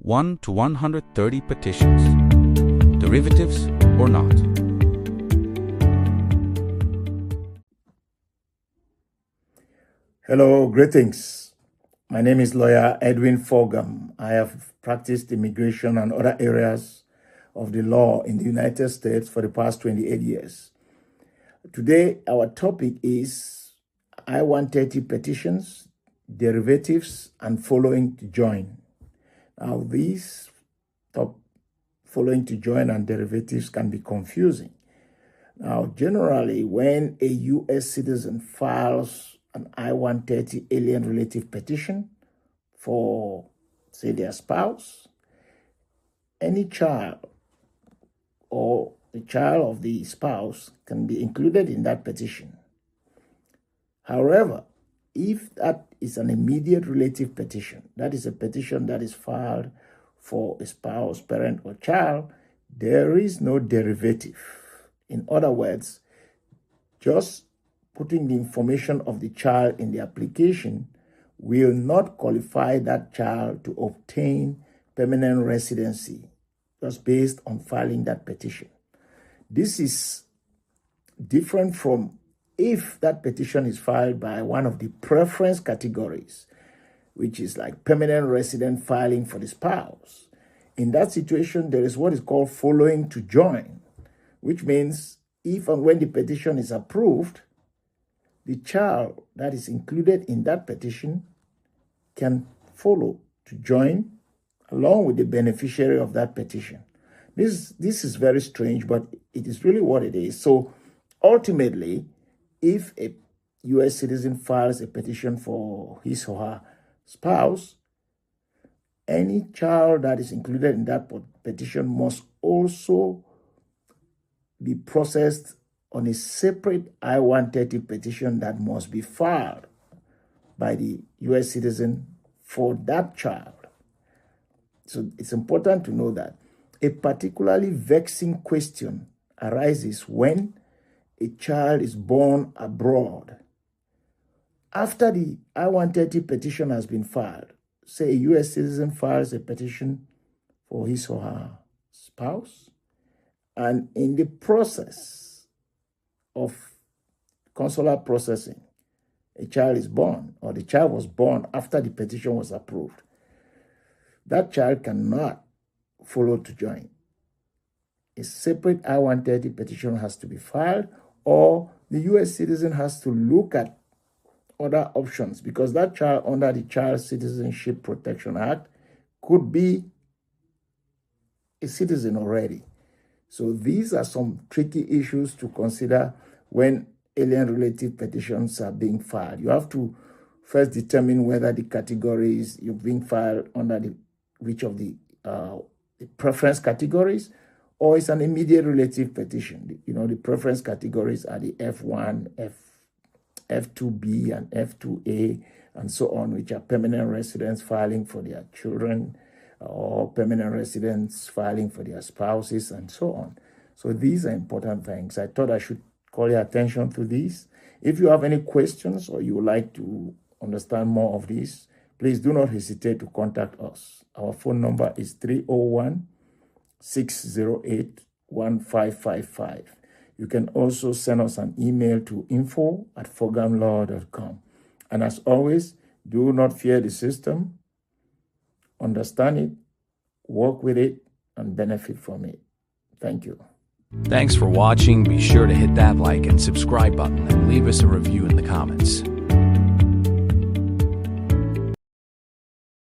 1 to 130 petitions. Derivatives or not. Hello, greetings. My name is lawyer Edwin Fogam. I have practiced immigration and other areas of the law in the United States for the past 28 years. Today, our topic is I-130 petitions, derivatives, and following to join. Now, these following to join and derivatives can be confusing. Now, generally, when a U.S. citizen files an I-130 alien relative petition for, say, their spouse, any child or the child of the spouse can be included in that petition. However, if that is an immediate relative petition, that is a petition that is filed for a spouse, parent, or child, there is no derivative. In other words, just putting the information of the child in the application will not qualify that child to obtain permanent residency just based on filing that petition. This is different from if that petition is filed by one of the preference categories, which is like permanent resident filing for the spouse. In that situation, there is what is called following to join, which means if and when the petition is approved, the child that is included in that petition can follow to join along with the beneficiary of that petition. This is very strange, but it is really what it is. So ultimately, if a U.S. citizen files a petition for his or her spouse, any child that is included in that petition must also be processed on a separate I-130 petition that must be filed by the U.S. citizen for that child. So it's important to know that a particularly vexing question arises when a child is born abroad. After the I-130 petition has been filed, say a U.S. citizen files a petition for his or her spouse, and in the process of consular processing, a child is born, or the child was born after the petition was approved. That child cannot follow to join. A separate I-130 petition has to be filed, or the U.S. citizen has to look at other options, because that child under the Child Citizenship Protection Act could be a citizen already. So these are some tricky issues to consider when alien relative petitions are being filed. You have to first determine whether the categories you're being filed under which of the preference categories, or it's an immediate relative petition. You know, the preference categories are the F1, F2B, and F2A, and so on, which are permanent residents filing for their children, or permanent residents filing for their spouses, and so on. So these are important things. I thought I should call your attention to these. If you have any questions or you would like to understand more of this, please do not hesitate to contact us. Our phone number is 301-608-1555. You can also send us an email to info@fogamlaw.com. And as always, do not fear the system. Understand it, work with it, and benefit from it. Thank you. Thanks for watching. Be sure to hit that like and subscribe button and leave us a review in the comments.